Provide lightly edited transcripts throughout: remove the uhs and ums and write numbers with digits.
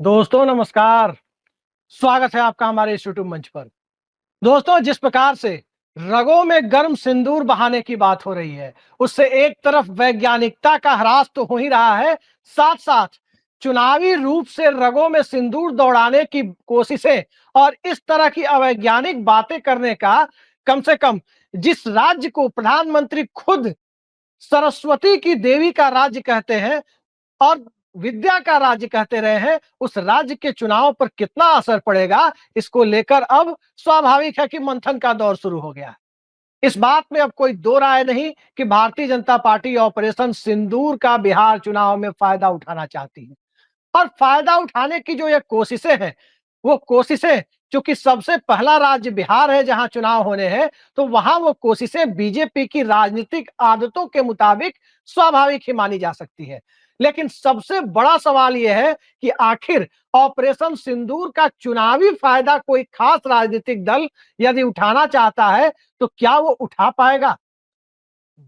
दोस्तों नमस्कार। स्वागत है आपका हमारे इस यूट्यूब मंच पर। दोस्तों, जिस प्रकार से रगों में गर्म सिंदूर बहाने की बात हो रही है, उससे एक तरफ वैज्ञानिकता का ह्रास तो हो ही रहा है, साथ साथ चुनावी रूप से रगों में सिंदूर दौड़ाने की कोशिशें और इस तरह की अवैज्ञानिक बातें करने का, कम से कम जिस राज्य को प्रधानमंत्री खुद सरस्वती की देवी का राज्य कहते हैं और विद्या का राज्य कहते रहे हैं, उस राज्य के चुनाव पर कितना असर पड़ेगा, इसको लेकर अब स्वाभाविक है कि मंथन का दौर शुरू हो गया है। इस बात में अब कोई दो राय नहीं कि भारतीय जनता पार्टी ऑपरेशन सिंदूर का बिहार चुनाव में फायदा उठाना चाहती है। और फायदा उठाने की जो ये कोशिशें हैं, वो कोशिशें, चूंकि सबसे पहला राज्य बिहार है जहां चुनाव होने हैं, तो वहां वो कोशिशें बीजेपी की राजनीतिक आदतों के मुताबिक स्वाभाविक ही मानी जा सकती है। लेकिन सबसे बड़ा सवाल यह है कि आखिर ऑपरेशन सिंदूर का चुनावी फायदा कोई खास राजनीतिक दल यदि उठाना चाहता है, तो क्या वो उठा पाएगा?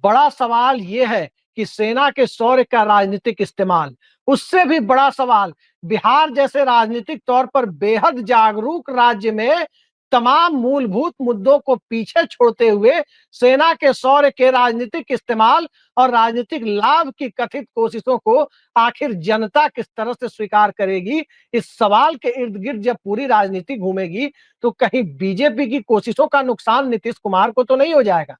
बड़ा सवाल यह है कि सेना के शौर्य का राजनीतिक इस्तेमाल, उससे भी बड़ा सवाल बिहार जैसे राजनीतिक तौर पर बेहद जागरूक राज्य में तमाम मूलभूत मुद्दों को पीछे छोड़ते हुए सेना के शौर्य के राजनीतिक इस्तेमाल और राजनीतिक लाभ की कथित कोशिशों को आखिर जनता किस तरह से स्वीकार करेगी। इस सवाल के इर्द गिर्द जब पूरी राजनीति घूमेगी, तो कहीं बीजेपी की कोशिशों का नुकसान नीतीश कुमार को तो नहीं हो जाएगा?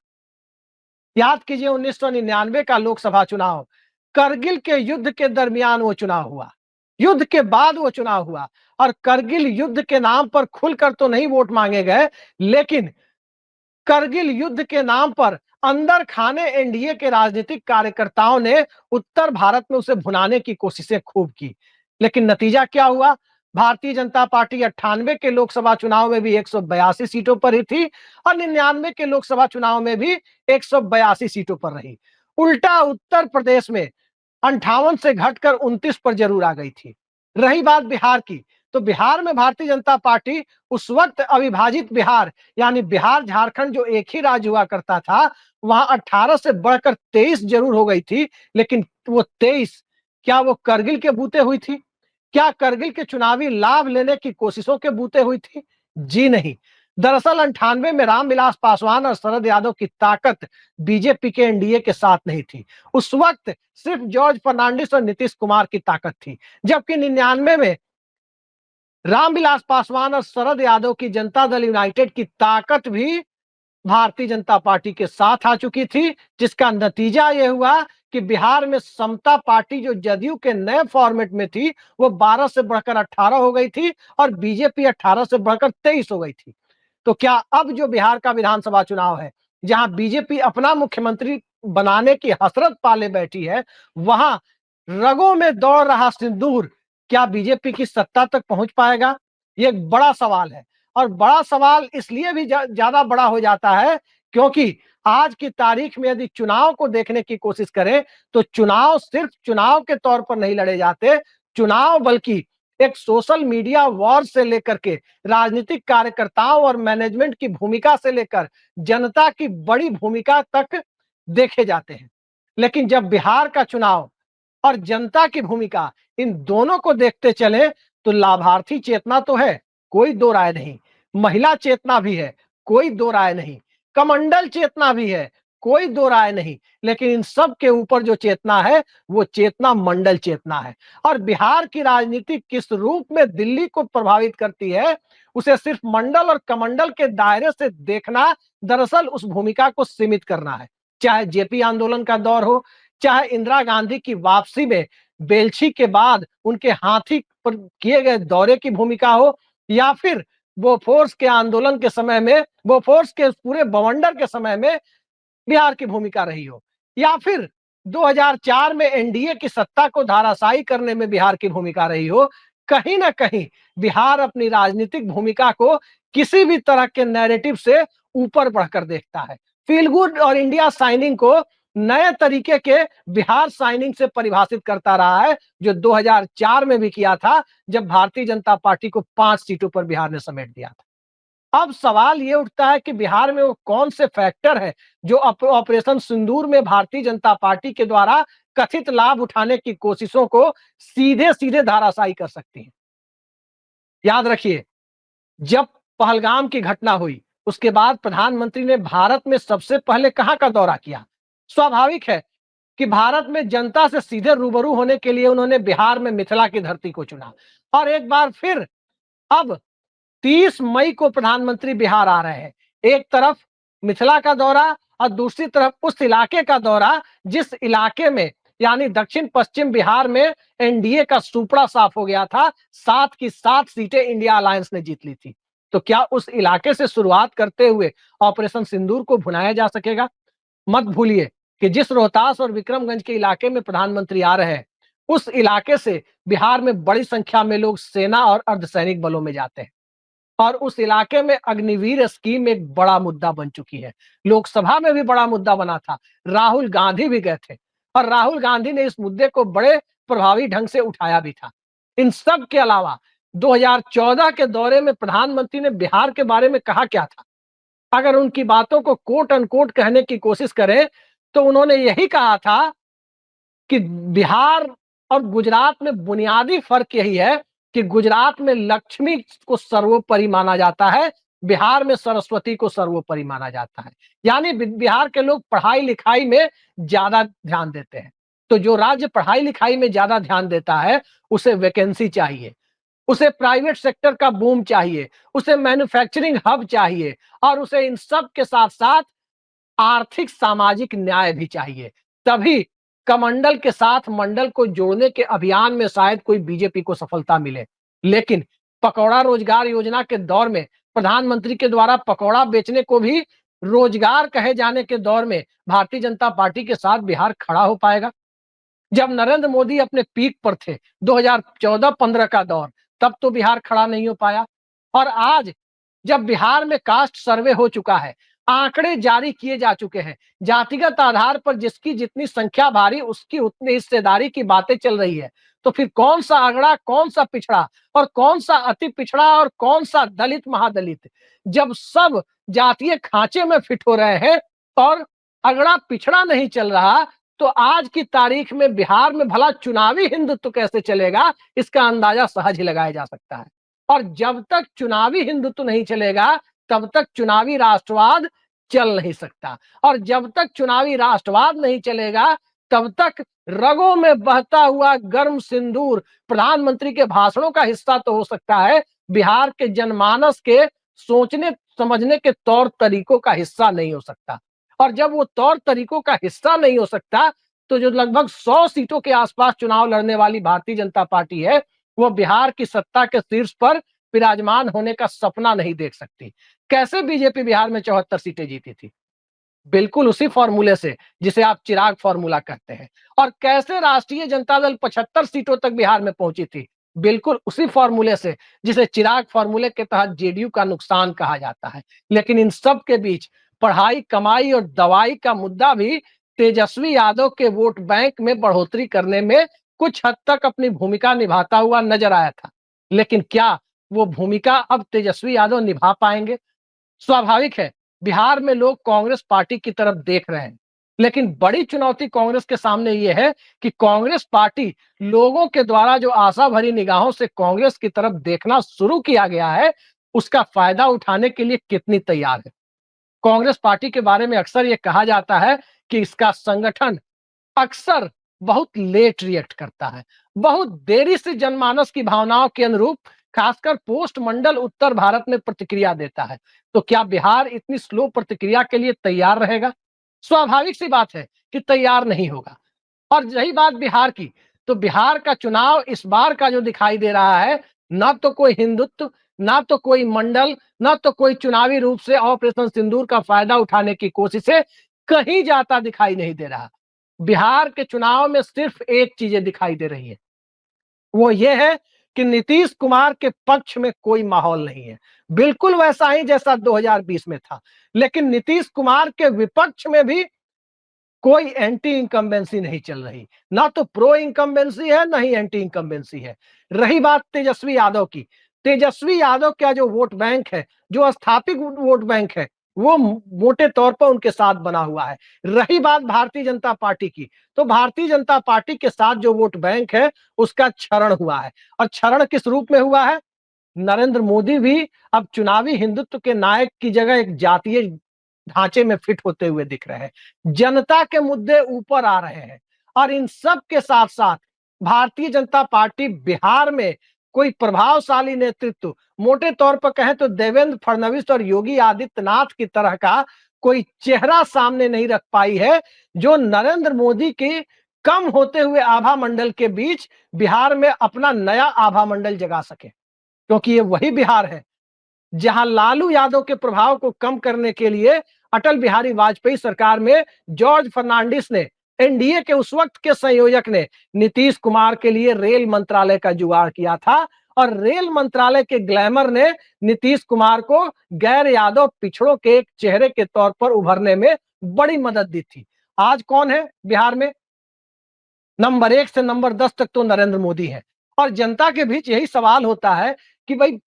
याद कीजिए 1999 का लोकसभा चुनाव, करगिल के युद्ध के दरमियान वो चुनाव हुआ, युद्ध के बाद वो चुनाव हुआ और करगिल युद्ध के नाम पर खुलकर तो नहीं वोट मांगे गए, लेकिन करगिल युद्ध के नाम पर अंदर खाने एनडीए के राजनीतिक कार्यकर्ताओं ने उत्तर भारत में उसे भुनाने की कोशिशें खूब की। लेकिन नतीजा क्या हुआ? भारतीय जनता पार्टी 98 के लोकसभा चुनाव में भी 182 सीटों पर ही थी और 99 के लोकसभा चुनाव में भी 182 सीटों पर रही। उल्टा उत्तर प्रदेश में 58 से घटकर 29 पर जरूर आ गई थी। रही बात बिहार की, तो बिहार में भारतीय जनता पार्टी उस वक्त अविभाजित बिहार, यानी बिहार झारखंड जो एक ही राज्य हुआ करता था, वहां 18 से बढ़कर 23 जरूर हो गई थी, लेकिन वो 23 क्या वो करगिल के बूते हुई थी? क्या करगिल के चुनावी लाभ लेने की कोशिशों के बूते हुई थी? जी नहीं। दरअसल 98 में रामविलास पासवान और शरद यादव की ताकत बीजेपी के एनडीए के साथ नहीं थी। उस वक्त सिर्फ जॉर्ज फर्नांडिस और नीतीश कुमार की ताकत थी, जबकि 99 में रामविलास पासवान और शरद यादव की जनता दल यूनाइटेड की ताकत भी भारतीय जनता पार्टी के साथ आ चुकी थी, जिसका नतीजा यह हुआ कि बिहार में समता पार्टी जो जदयू के नए फॉर्मेट में थी, वो 12 से बढ़कर 18 हो गई थी और बीजेपी 18 से बढ़कर 23 हो गई थी। तो क्या अब जो बिहार का विधानसभा चुनाव है, जहां बीजेपी अपना मुख्यमंत्री बनाने की हसरत पाले बैठी है, वहां रगों में दौड़ रहा सिंदूर क्या बीजेपी की सत्ता तक पहुंच पाएगा? ये एक बड़ा सवाल है और बड़ा सवाल इसलिए भी ज्यादा बड़ा हो जाता है क्योंकि आज की तारीख में यदि चुनाव को देखने की कोशिश करें, तो चुनाव सिर्फ चुनाव के तौर पर नहीं लड़े जाते। चुनाव बल्कि एक सोशल मीडिया वॉर से लेकर के राजनीतिक कार्यकर्ताओं और मैनेजमेंट की भूमिका से लेकर जनता की बड़ी भूमिका तक देखे जाते हैं। लेकिन जब बिहार का चुनाव और जनता की भूमिका, इन दोनों को देखते चले, तो लाभार्थी चेतना तो है, कोई दो राय नहीं। महिला चेतना भी है, कोई दो राय नहीं। कमंडल चेतना भी है, कोई दो राय नहीं। लेकिन इन सब के ऊपर जो चेतना है, वो चेतना मंडल चेतना है। और बिहार की राजनीति किस रूप में दिल्ली को प्रभावित करती है, उसे सिर्फ मंडल और कमंडल के दायरे से देखना दरअसल उस भूमिका को सीमित करना है। चाहे जेपी आंदोलन का दौर हो, चाहे इंदिरा गांधी की वापसी में बेलछी के बाद उनके हाथी पर किए गए दौरे की भूमिका हो, या फिर बोफोर्स के आंदोलन के समय में, बोफोर्स के पूरे बवंडर के समय में बिहार की भूमिका रही हो, या फिर 2004 में एनडीए की सत्ता को धाराशायी करने में बिहार की भूमिका रही हो, कहीं ना कहीं बिहार अपनी राजनीतिक भूमिका को किसी भी तरह के नैरेटिव से ऊपर बढ़कर देखता है। फील गुड और इंडिया साइनिंग को नए तरीके के बिहार साइनिंग से परिभाषित करता रहा है, जो 2004 में भी किया था, जब भारतीय जनता पार्टी को 5 सीटों पर बिहार ने समेट दिया था। अब सवाल ये उठता है कि बिहार में वो कौन से फैक्टर है जो ऑपरेशन सिंदूर में भारतीय जनता पार्टी के द्वारा कथित लाभ उठाने की कोशिशों को सीधे सीधे धाराशायी कर सकती है। याद रखिए, जब पहलगाम की घटना हुई उसके बाद प्रधानमंत्री ने भारत में सबसे पहले कहां का दौरा किया? स्वाभाविक है कि भारत में जनता से सीधे रूबरू होने के लिए उन्होंने बिहार में मिथिला की धरती को चुना। और एक बार फिर अब 30 मई को प्रधानमंत्री बिहार आ रहे हैं। एक तरफ मिथिला का दौरा और दूसरी तरफ उस इलाके का दौरा जिस इलाके में यानी दक्षिण पश्चिम बिहार में एनडीए का सुपड़ा साफ हो गया था। 7 की 7 सीटें इंडिया अलायंस ने जीत ली थी। तो क्या उस इलाके से शुरुआत करते हुए ऑपरेशन सिंदूर को भुनाया जा सकेगा? मत भूलिए कि जिस रोहतास और विक्रमगंज के इलाके में प्रधानमंत्री आ रहे हैं, उस इलाके से बिहार में बड़ी संख्या में लोग सेना और अर्धसैनिक बलों में जाते हैं। और उस इलाके में अग्निवीर स्कीम एक बड़ा मुद्दा बन चुकी है। लोकसभा में भी बड़ा मुद्दा बना था। राहुल गांधी भी गए थे और राहुल गांधी ने इस मुद्दे को बड़े प्रभावी ढंग से उठाया भी था। इन सब के अलावा 2014 के दौरे में प्रधानमंत्री ने बिहार के बारे में कहा क्या था? अगर उनकी बातों को कोट अनकोट कहने की कोशिश करें तो उन्होंने यही कहा था कि बिहार और गुजरात में बुनियादी फर्क यही है कि गुजरात में लक्ष्मी को सर्वोपरि माना जाता है, बिहार में सरस्वती को सर्वोपरि माना जाता है। यानी बिहार के लोग पढ़ाई लिखाई में ज्यादा ध्यान देते हैं। तो जो राज्य पढ़ाई लिखाई में ज्यादा ध्यान देता है उसे वैकेंसी चाहिए, उसे प्राइवेट सेक्टर का बूम चाहिए, उसे मैन्युफैक्चरिंग हब चाहिए और उसे इन सब के साथ साथ आर्थिक सामाजिक न्याय भी चाहिए। तभी कमंडल के साथ मंडल को जोड़ने के अभियान में शायद कोई बीजेपी को सफलता मिले। लेकिन पकौड़ा रोजगार योजना के दौर में प्रधानमंत्री के द्वारा पकौड़ा बेचने को भी रोजगार कहे जाने के दौर में भारतीय जनता पार्टी के साथ बिहार खड़ा हो पाएगा? जब नरेंद्र मोदी अपने पीक पर थे 2014-15 का दौर, तब तो बिहार खड़ा नहीं हो पाया। और आज जब बिहार में कास्ट सर्वे हो चुका है, आंकड़े जारी किए जा चुके हैं, जातिगत आधार पर जिसकी जितनी संख्या भारी उसकी उतनी हिस्सेदारी की बातें चल रही है, तो फिर कौन सा अगड़ा, कौन सा पिछड़ा और कौन सा अति पिछड़ा और कौन सा दलित महादलित, जब सब जातीय खांचे में फिट हो रहे हैं और अगड़ा पिछड़ा नहीं चल रहा, तो आज की तारीख में बिहार में भला चुनावी हिंदुत्व कैसे चलेगा, इसका अंदाजा सहज ही लगाया जा सकता है। और जब तक चुनावी हिंदुत्व नहीं चलेगा तब तक चुनावी राष्ट्रवाद चल नहीं सकता। और जब तक चुनावी राष्ट्रवाद नहीं चलेगा तब तक रगों में बहता हुआ गर्म सिंदूर प्रधानमंत्री के भाषणों का हिस्सा तो हो सकता है, बिहार के जनमानस के सोचने समझने के तौर तरीकों का हिस्सा नहीं हो सकता। और जब वो तौर तरीकों का हिस्सा नहीं हो सकता तो जो लगभग 100 सीटों के आसपास चुनाव लड़ने वाली भारतीय जनता पार्टी है, वो बिहार की सत्ता के शीर्ष पर विराजमान होने का सपना नहीं देख सकती। कैसे बीजेपी बिहार में 74 सीटें जीती थी? बिल्कुल उसी फॉर्मूले से जिसे आप चिराग फॉर्मूला कहते हैं। और कैसे राष्ट्रीय जनता दल 75 सीटों तक बिहार में पहुंची थी? बिल्कुल उसी फॉर्मूले से जिसे चिराग फॉर्मूले के तहत जेडीयू का नुकसान कहा जाता है। लेकिन इन सब के बीच पढ़ाई, कमाई और दवाई का मुद्दा भी तेजस्वी यादव के वोट बैंक में बढ़ोतरी करने में कुछ हद तक अपनी भूमिका निभाता हुआ नजर आया था। लेकिन क्या वो भूमिका अब तेजस्वी यादव निभा पाएंगे? स्वाभाविक है, बिहार में लोग कांग्रेस पार्टी की तरफ देख रहे हैं। लेकिन बड़ी चुनौती कांग्रेस के सामने ये है कि कांग्रेस पार्टी लोगों के द्वारा जो आशा भरी निगाहों से कांग्रेस की तरफ देखना शुरू किया गया है, उसका फायदा उठाने के लिए कितनी तैयार है। कांग्रेस पार्टी के बारे में अक्सर ये कहा जाता है कि इसका संगठन अक्सर बहुत लेट रिएक्ट करता है, बहुत देरी से जनमानस की भावनाओं के अनुरूप खासकर पोस्ट मंडल उत्तर भारत में प्रतिक्रिया देता है। तो क्या बिहार इतनी स्लो प्रतिक्रिया के लिए तैयार रहेगा? स्वाभाविक सी बात है कि तैयार नहीं होगा। और रही बात बिहार की, तो बिहार का चुनाव इस बार का जो दिखाई दे रहा है, ना तो कोई हिंदुत्व, ना तो कोई मंडल, ना तो कोई चुनावी रूप से ऑपरेशन सिंदूर का फायदा उठाने की कोशिशें कहीं जाता दिखाई नहीं दे रहा। बिहार के चुनाव में सिर्फ एक चीजें दिखाई दे रही है, वो ये है कि नीतीश कुमार के पक्ष में कोई माहौल नहीं है, बिल्कुल वैसा ही जैसा 2020 में था। लेकिन नीतीश कुमार के विपक्ष में भी कोई एंटी इंकम्बेंसी नहीं चल रही, ना तो प्रो इंकम्बेंसी है ना ही एंटी इंकम्बेंसी है। रही बात तेजस्वी यादव की, तेजस्वी यादव का जो वोट बैंक है, जो स्थापित वोट बैंक है, वो मोटे तौर पर उनके साथ बना हुआ है। रही बात भारतीय जनता पार्टी की, तो भारतीय जनता पार्टी के साथ जो वोट बैंक है उसका क्षरण हुआ है। और क्षरण किस रूप में हुआ है? नरेंद्र मोदी भी अब चुनावी हिंदुत्व के नायक की जगह एक जातीय ढांचे में फिट होते हुए दिख रहे हैं। जनता के मुद्दे ऊपर आ रहे हैं और इन सब के साथ साथ भारतीय जनता पार्टी बिहार में कोई प्रभावशाली नेतृत्व, मोटे तौर पर कहें तो देवेंद्र फडणवीस और योगी आदित्यनाथ की तरह का कोई चेहरा सामने नहीं रख पाई है जो नरेंद्र मोदी के कम होते हुए आभा मंडल के बीच बिहार में अपना नया आभा मंडल जगा सके। क्योंकि ये वही बिहार है जहां लालू यादव के प्रभाव को कम करने के लिए अटल बिहारी वाजपेयी सरकार में जॉर्ज फर्नांडिस ने, एनडीए के उस वक्त के संयोजक ने नीतीश कुमार के लिए रेल मंत्रालय का जुगाड़ किया था और रेल मंत्रालय के ग्लैमर ने नीतीश कुमार को गैर यादव पिछड़ों के एक चेहरे के तौर पर उभरने में बड़ी मदद दी थी। आज कौन है बिहार में? नंबर 1 से नंबर 10 तक तो नरेंद्र मोदी है और जनता के बीच यही सवाल होता है कि भाई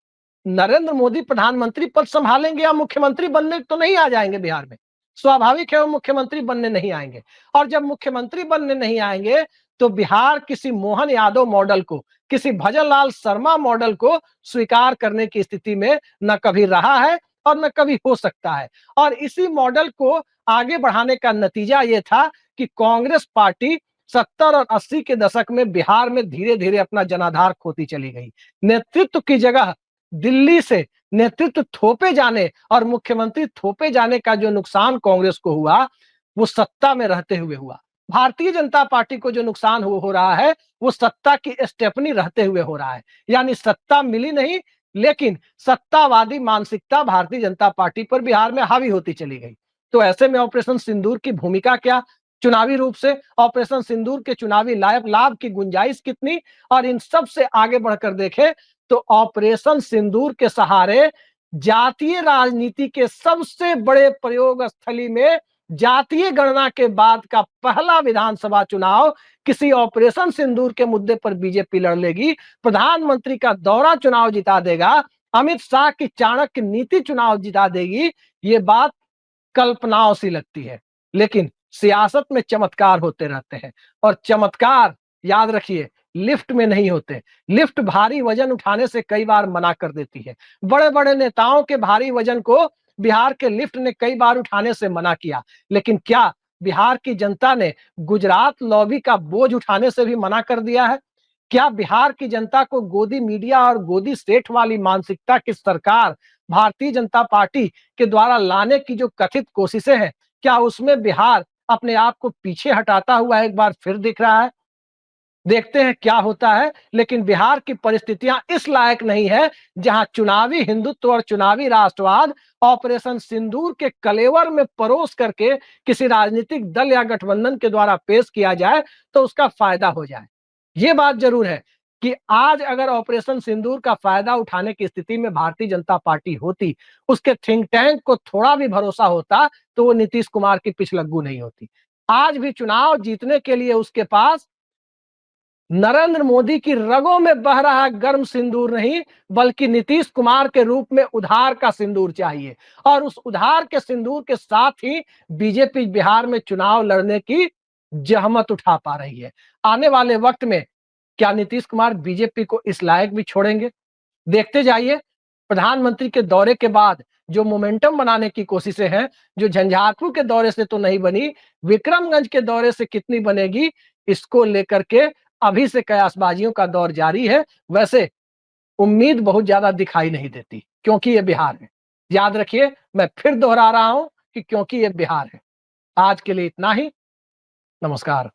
नरेंद्र मोदी प्रधानमंत्री पद संभालेंगे या मुख्यमंत्री बनने तो नहीं आ जाएंगे बिहार में? स्वाभाविक है वो मुख्यमंत्री बनने नहीं आएंगे और जब मुख्यमंत्री बनने नहीं आएंगे तो बिहार किसी मोहन यादव मॉडल को, किसी भजन लाल शर्मा मॉडल को स्वीकार करने की स्थिति में न कभी रहा है और न कभी हो सकता है। और इसी मॉडल को आगे बढ़ाने का नतीजा ये था कि कांग्रेस पार्टी 70 और 80 के दशक में बिहार में धीरे धीरे अपना जनाधार खोती चली गई। नेतृत्व की जगह दिल्ली से नेतृत्व थोपे जाने और मुख्यमंत्री थोपे जाने का जो नुकसान कांग्रेस को हुआ वो सत्ता में रहते हुए हुआ। भारतीय जनता पार्टी को जो नुकसान हो रहा है वो सत्ता की स्टेपनी रहते हुए हो रहा है। यानी सत्ता मिली नहीं लेकिन सत्तावादी मानसिकता भारतीय जनता पार्टी पर बिहार में हावी होती चली गई। तो ऐसे में ऑपरेशन सिंदूर की भूमिका क्या? चुनावी रूप से ऑपरेशन सिंदूर के चुनावी लाभ की गुंजाइश कितनी? और इन सब से आगे बढ़कर देखें तो ऑपरेशन सिंदूर के सहारे जातीय राजनीति के सबसे बड़े प्रयोग स्थली में जातीय गणना के बाद का पहला विधानसभा चुनाव किसी ऑपरेशन सिंदूर के मुद्दे पर बीजेपी लड़ लेगी। प्रधानमंत्री का दौरा चुनाव जिता देगा, अमित शाह की चाणक्य नीति चुनाव जिता देगी। ये बात कल्पनाओं सी लगती है लेकिन सियासत में चमत्कार होते रहते हैं और चमत्कार याद रखिए लिफ्ट में नहीं होते। लिफ्ट भारी वजन उठाने से कई बार मना कर देती है। बड़े बड़े नेताओं के भारी वजन को बिहार के लिफ्ट ने कई बार उठाने से मना किया लेकिन क्या बिहार की जनता ने गुजरात लॉबी का बोझ उठाने से भी मना कर दिया है? क्या बिहार की जनता को गोदी मीडिया और गोदी सेठ वाली मानसिकता की सरकार भारतीय जनता पार्टी के द्वारा लाने की जो कथित कोशिशें हैं, क्या उसमें बिहार अपने आप को पीछे हटाता हुआ एक बार फिर दिख रहा है? देखते हैं क्या होता है। लेकिन बिहार की परिस्थितियां इस लायक नहीं है जहां चुनावी हिंदुत्व और चुनावी राष्ट्रवाद ऑपरेशन सिंदूर के कलेवर में परोस करके किसी राजनीतिक दल या गठबंधन के द्वारा पेश किया जाए तो उसका फायदा हो जाए। ये बात जरूर है कि आज अगर ऑपरेशन सिंदूर का फायदा उठाने की स्थिति में भारतीय जनता पार्टी होती, उसके थिंक टैंक को थोड़ा भी भरोसा होता तो वो नीतीश कुमार की पिछलग्गू नहीं होती। आज भी चुनाव जीतने के लिए उसके पास नरेंद्र मोदी की रगों में बह रहा गर्म सिंदूर नहीं बल्कि नीतीश कुमार के रूप में उधार का सिंदूर चाहिए और उस उधार के सिंदूर के साथ ही बीजेपी बिहार में चुनाव लड़ने की जहमत उठा पा रही है। आने वाले वक्त में क्या नीतीश कुमार बीजेपी को इस लायक भी छोड़ेंगे? देखते जाइए। प्रधानमंत्री के दौरे के बाद जो मोमेंटम बनाने की कोशिशें हैं, जो झंझारपुर के दौरे से तो नहीं बनी, विक्रमगंज के दौरे से कितनी बनेगी, इसको लेकर के अभी से कयासबाजियों का दौर जारी है। वैसे उम्मीद बहुत ज्यादा दिखाई नहीं देती क्योंकि ये बिहार है। याद रखिए, मैं फिर दोहरा रहा हूं कि क्योंकि ये बिहार है। आज के लिए इतना ही। नमस्कार।